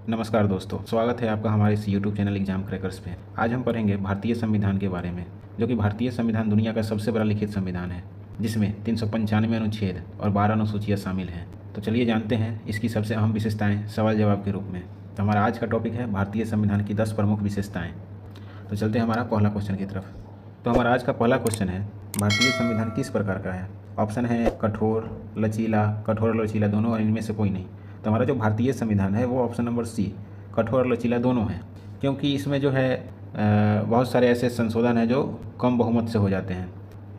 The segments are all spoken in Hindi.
नमस्कार दोस्तों, स्वागत है आपका हमारे इस यूट्यूब चैनल एग्जाम क्रैकर्स पे। आज हम पढ़ेंगे भारतीय संविधान के बारे में, जो कि भारतीय संविधान दुनिया का सबसे बड़ा लिखित संविधान है, जिसमें 395 अनुच्छेद और 12 अनुसूचियाँ शामिल हैं। तो चलिए जानते हैं इसकी सबसे अहम विशेषताएँ सवाल जवाब के रूप में। तो हमारा आज का टॉपिक है भारतीय संविधान की 10 प्रमुख विशेषताएँ। तो चलते हैं हमारा पहला क्वेश्चन की तरफ। तो हमारा आज का पहला क्वेश्चन है, भारतीय संविधान किस प्रकार का है। ऑप्शन है कठोर, लचीला, कठोर और लचीला दोनों, और इनमें से कोई नहीं। तो हमारा जो भारतीय संविधान है वो ऑप्शन नंबर सी, कठोर और लचीला दोनों है, क्योंकि इसमें जो है बहुत सारे ऐसे संशोधन हैं जो कम बहुमत से हो जाते हैं।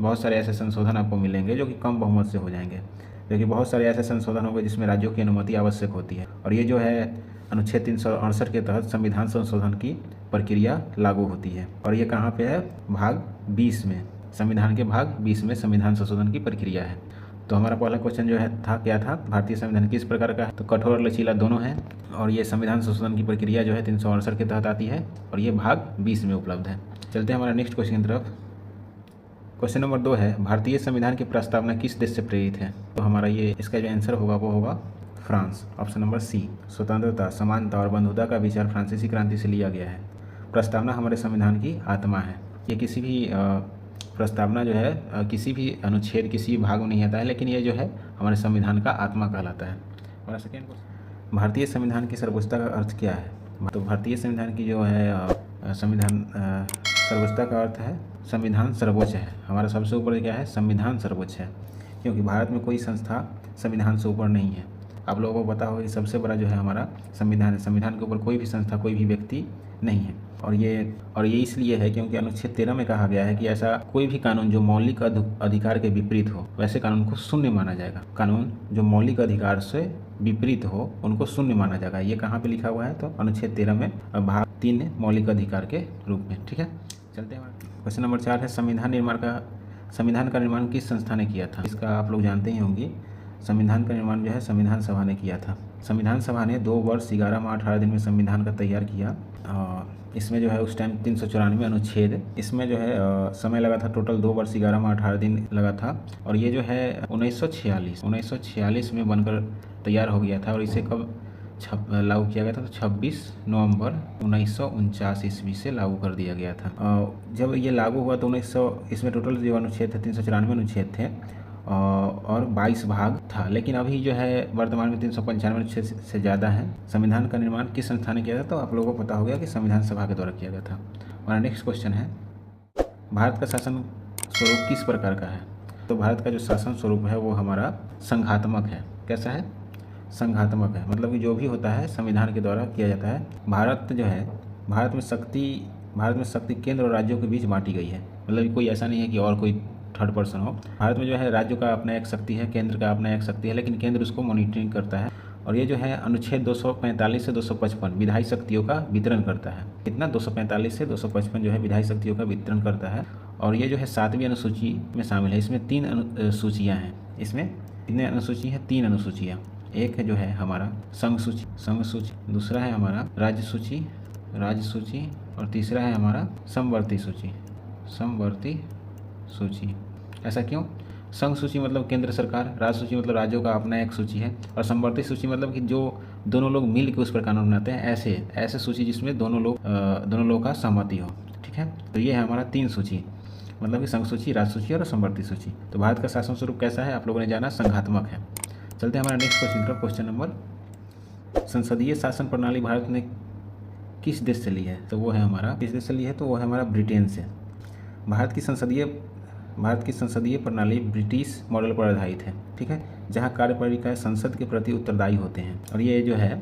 बहुत सारे ऐसे संशोधन आपको मिलेंगे जो कि कम बहुमत से हो जाएंगे, क्योंकि बहुत सारे ऐसे संशोधन होंगे जिसमें राज्यों की अनुमति आवश्यक होती है। और ये जो है अनुच्छेद 368 के तहत संविधान संशोधन की प्रक्रिया लागू होती है। और ये कहाँ पे है, भाग 20 में, संविधान के भाग 20 में संविधान संशोधन की प्रक्रिया है। तो हमारा पहला क्वेश्चन जो है क्या था, भारतीय संविधान किस प्रकार का है। तो कठोर और लचीला दोनों हैं, और ये संविधान संशोधन की प्रक्रिया जो है 368 के तहत आती है, और ये भाग 20 में उपलब्ध है। चलते हैं हमारा नेक्स्ट क्वेश्चन की तरफ। क्वेश्चन नंबर 2 है, भारतीय संविधान की प्रस्तावना किस देश से प्रेरित है। तो हमारा ये इसका जो आंसर होगा वो होगा फ्रांस, ऑप्शन नंबर सी। स्वतंत्रता, समानता और बंधुता का विचार फ्रांसीसी क्रांति से लिया गया है। प्रस्तावना हमारे संविधान की आत्मा है। ये किसी भी प्रस्तावना जो है किसी भी अनुच्छेद, किसी भी भाग में नहीं आता है, लेकिन ये जो है हमारे संविधान का आत्मा कहलाता है। हमारा सेकेंड क्वेश्चन, भारतीय संविधान की सर्वोच्चता का अर्थ क्या है। तो भारतीय संविधान की जो है संविधान सर्वोच्चता का अर्थ है संविधान सर्वोच्च है। हमारा सबसे ऊपर क्या है, संविधान सर्वोच्च है, क्योंकि भारत में कोई संस्था संविधान से ऊपर नहीं है। आप लोगों को पता होगा कि सबसे बड़ा जो है हमारा संविधान है, संविधान के ऊपर कोई भी संस्था, कोई भी व्यक्ति नहीं है। और ये इसलिए है क्योंकि अनुच्छेद 13 में कहा गया है कि ऐसा कोई भी कानून जो मौलिक अधिकार के विपरीत हो, वैसे कानून को शून्य माना जाएगा। कानून जो मौलिक अधिकार से विपरीत हो उनको शून्य माना जाएगा। ये कहाँ पे लिखा हुआ है, तो अनुच्छेद 13 में भाग 3 मौलिक अधिकार के रूप में। ठीक है, चलते हैं। क्वेश्चन नंबर 4 है, संविधान का निर्माण किस संस्था ने किया था। इसका आप लोग जानते ही होंगे, संविधान का निर्माण जो है संविधान सभा ने किया था। संविधान सभा ने 2 वर्ष 11 माह 18 दिन में संविधान का तैयार किया। इसमें जो है उस टाइम 394 अनुच्छेद, इसमें जो है समय लगा था, टोटल 2 वर्ष 11 माह 18 दिन लगा था। और ये जो है 1946 में बनकर तैयार हो गया था। और इसे कब लागू किया गया था, तो 26 नवंबर 1949 ईस्वी से लागू कर दिया गया था। जब ये लागू हुआ तो इसमें टोटल जो अनुच्छेद थे 394 अनुच्छेद थे और 22 भाग था। लेकिन अभी जो है वर्तमान में 395 अनुच्छेद से ज़्यादा है। संविधान का निर्माण किस संस्था ने किया था, तो आप लोगों को पता हो गया कि संविधान सभा के द्वारा किया गया था। हमारा नेक्स्ट क्वेश्चन है, भारत का शासन स्वरूप किस प्रकार का है। तो भारत का जो शासन स्वरूप है वो हमारा संघात्मक है। कैसा है, संघात्मक है, मतलब कि जो भी होता है संविधान के द्वारा किया जाता है। भारत में शक्ति केंद्र और राज्यों के बीच बांटी गई है। मतलब कोई ऐसा नहीं है कि और कोई थर्ड पर्सन हो। भारत में जो है राज्यों का अपना एक शक्ति है, केंद्र का अपना एक शक्ति है, लेकिन केंद्र उसको मॉनिटरिंग करता है। और ये जो है अनुच्छेद 245 से 255 विधायी शक्तियों का वितरण करता है। कितना, 245 से 255 जो है विधायी शक्तियों का वितरण करता है। और ये जो है 7वीं अनुसूची में शामिल है। इसमें 3 अनुसूचियाँ हैं। इसमें कितने अनुसूची हैं, 3 अनुसूचियाँ। एक है जो है हमारा संघ सूची, दूसरा है हमारा राज्य सूची, और तीसरा है हमारा समवर्ती सूची। ऐसा क्यों, संघ सूची मतलब केंद्र सरकार, राज्य सूची मतलब राज्यों का अपना एक सूची है, और समवर्ती सूची मतलब कि जो दोनों लोग मिल के उस पर कानून बनाते हैं, ऐसे सूची जिसमें दोनों लोग का सहमति हो। ठीक है, तो ये है हमारा 3 सूची, मतलब कि संघ सूची, राज्य सूची और समवर्ती सूची। तो भारत का शासन स्वरूप कैसा है, आप लोगों ने जाना, संघात्मक है। चलते हैं हमारा नेक्स्ट क्वेश्चन पर। क्वेश्चन नंबर, संसदीय शासन प्रणाली भारत ने किस देश से ली है। तो वो है हमारा, किस देश से ली है, तो वो है हमारा ब्रिटेन से। भारत की संसदीय प्रणाली ब्रिटिश मॉडल पर आधारित है। ठीक है, जहाँ कार्यपालिका संसद के प्रति उत्तरदायी होते हैं। और ये जो है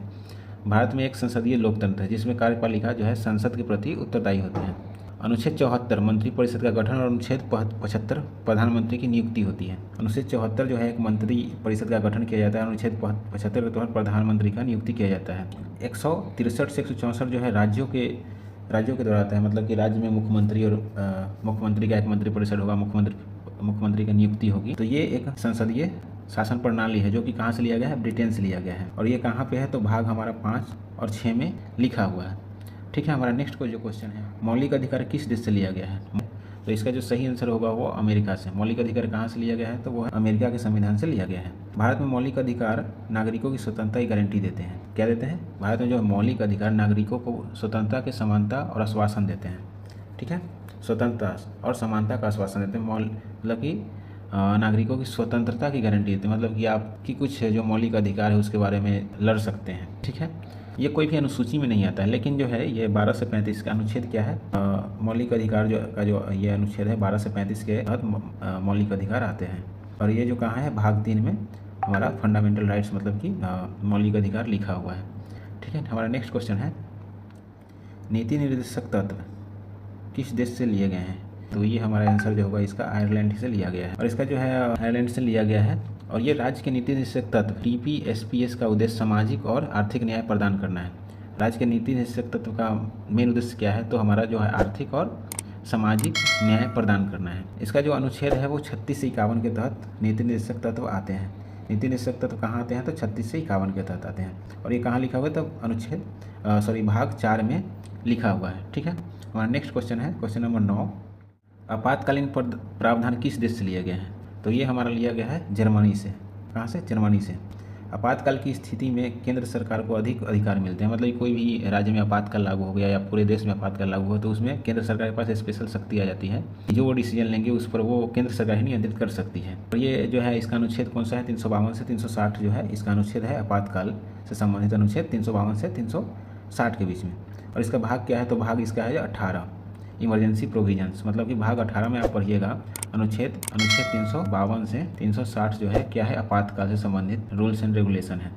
भारत में एक संसदीय लोकतंत्र है जिसमें कार्यपालिका जो है संसद के प्रति उत्तरदायी होते हैं। अनुच्छेद 74 मंत्रिपरिषद का गठन और अनुच्छेद 75 प्रधानमंत्री की नियुक्ति होती है। अनुच्छेद 74 जो है एक मंत्री परिषद का गठन किया जाता है। अनुच्छेद 75 के तहत प्रधानमंत्री का नियुक्ति किया जाता है। 163 से 164 जो है राज्यों के द्वारा आता है, मतलब कि राज्य में मुख्यमंत्री और मुख्यमंत्री का एक मंत्रिपरिषद होगा, मुख्यमंत्री की नियुक्ति होगी। तो ये एक संसदीय शासन प्रणाली है जो कि कहाँ से लिया गया है, ब्रिटेन से लिया गया है। और ये कहाँ पे है, तो भाग हमारा 5 और 6 में लिखा हुआ है। ठीक है, हमारा नेक्स्ट को जो क्वेश्चन है, मौलिक अधिकार किस देश से लिया गया है। तो इसका जो सही आंसर होगा वो अमेरिका से। मौलिक अधिकार कहाँ से लिया गया है, तो वो अमेरिका के संविधान से लिया गया है। भारत में मौलिक अधिकार नागरिकों की स्वतंत्रता की गारंटी देते हैं। क्या देते हैं? भारत में जो मौलिक अधिकार नागरिकों को स्वतंत्रता के समानता और आश्वासन देते हैं। ठीक है, स्वतंत्रता और समानता का आश्वासन देते हैं। मतलब कि नागरिकों की स्वतंत्रता की गारंटी देते हैं, मतलब कि आपकी कुछ जो मौलिक अधिकार है उसके बारे में लड़ सकते हैं। ठीक है, ये कोई भी अनुसूची में नहीं आता है, लेकिन जो है ये 12 से 35 का अनुच्छेद क्या है, मौलिक अधिकार जो ये अनुच्छेद है 12 से 35 के तहत मौलिक अधिकार आते हैं। और ये जो कहाँ है, भाग 3 में हमारा फंडामेंटल राइट्स मतलब कि मौलिक अधिकार लिखा हुआ है। ठीक है, हमारा नेक्स्ट क्वेश्चन है, नीति निर्देशक तत्व किस देश से लिए गए हैं? तो ये हमारा आंसर जो होगा इसका आयरलैंड से लिया गया है। और इसका जो है आयरलैंड से लिया गया है। और ये राज्य के नीति निर्देशक तत्व TPSPS का उद्देश्य सामाजिक और आर्थिक न्याय प्रदान करना है। राज्य के नीति निर्देशक तत्व का मेन उद्देश्य क्या है, तो हमारा जो है आर्थिक और सामाजिक न्याय प्रदान करना है। इसका जो अनुच्छेद है वो 36 से 51 के तहत नीति निर्देशक तत्व आते हैं। नीति निर्देशक तत्व कहाँ आते हैं, तो 36 से 51 के तहत आते हैं। और ये कहाँ लिखा हुआ है, तो अनुच्छेद भाग 4 में लिखा हुआ है। ठीक है, हमारा नेक्स्ट क्वेश्चन है क्वेश्चन नंबर 9, आपातकालीन प्रावधान किस देश से लिया गया है? तो ये हमारा लिया गया है जर्मनी से। कहाँ से? जर्मनी से। आपातकाल की स्थिति में केंद्र सरकार को अधिक अधिकार मिलते हैं, मतलब कोई भी राज्य में आपातकाल लागू हो गया या पूरे देश में आपातकाल लागू हो तो उसमें केंद्र सरकार के पास स्पेशल शक्ति आ जाती है, जो वो डिसीजन लेंगे उस पर वो केंद्र सरकार ही नियंत्रित कर सकती है। और ये जो है इसका अनुच्छेद कौन सा है, 352 से 360 जो है इसका अनुच्छेद है, आपातकाल से संबंधित अनुच्छेद 352 से 360 के बीच में। और इसका भाग क्या है, तो भाग इसका है 18 इमरजेंसी प्रोविजंस, मतलब कि भाग 18 में आप पढ़िएगा अनुच्छेद 352 से 360 जो है क्या है, आपातकाल से संबंधित रूल्स एंड रेगुलेशन है।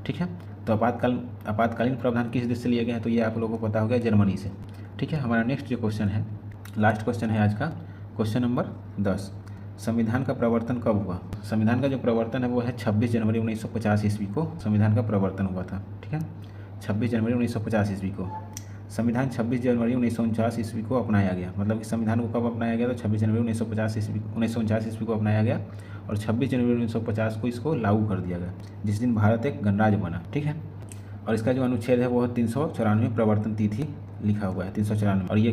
ठीक है, तो आपातकालीन प्रावधान किस देश से लिए गए हैं, तो ये आप लोगों को पता हो गया जर्मनी से। ठीक है, हमारा नेक्स्ट जो क्वेश्चन है, लास्ट क्वेश्चन है आज का, क्वेश्चन नंबर 10, संविधान का प्रवर्तन कब हुआ? संविधान का जो प्रवर्तन है वो है 26 जनवरी 1950 ईस्वी को संविधान का प्रवर्तन हुआ था। ठीक है, 26 जनवरी 1950 ईस्वी को। संविधान 26 जनवरी 1949 ईस्वी को अपनाया गया, मतलब कि संविधान को कब अपनाया गया, तो 26 जनवरी 1949 ईस्वी को अपनाया गया और 26 जनवरी 1950 को इसको लागू कर दिया गया, जिस दिन भारत एक गणराज्य बना। ठीक है, और इसका जो अनुच्छेद है वो 394 प्रवर्तन तिथि लिखा हुआ है, 394। और ये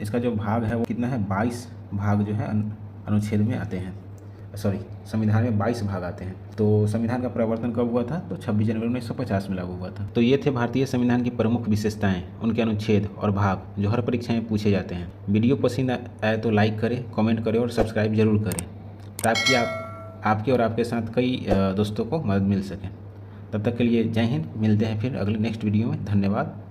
इसका जो भाग है वो कितना है, 22 भाग जो है अनुच्छेद में आते हैं, संविधान में 22 भाग आते हैं। तो संविधान का प्रवर्तन कब हुआ था, तो 26 जनवरी 1950 में लागू हुआ था। तो ये थे भारतीय संविधान की प्रमुख विशेषताएं, उनके अनुच्छेद और भाग जो हर परीक्षा में पूछे जाते हैं। वीडियो पसंद आए तो लाइक करें, कमेंट करें और सब्सक्राइब जरूर करें, ताकि आपके और आपके साथ कई दोस्तों को मदद मिल सके। तब तक के लिए जय हिंद, मिलते हैं फिर अगले नेक्स्ट वीडियो में। धन्यवाद।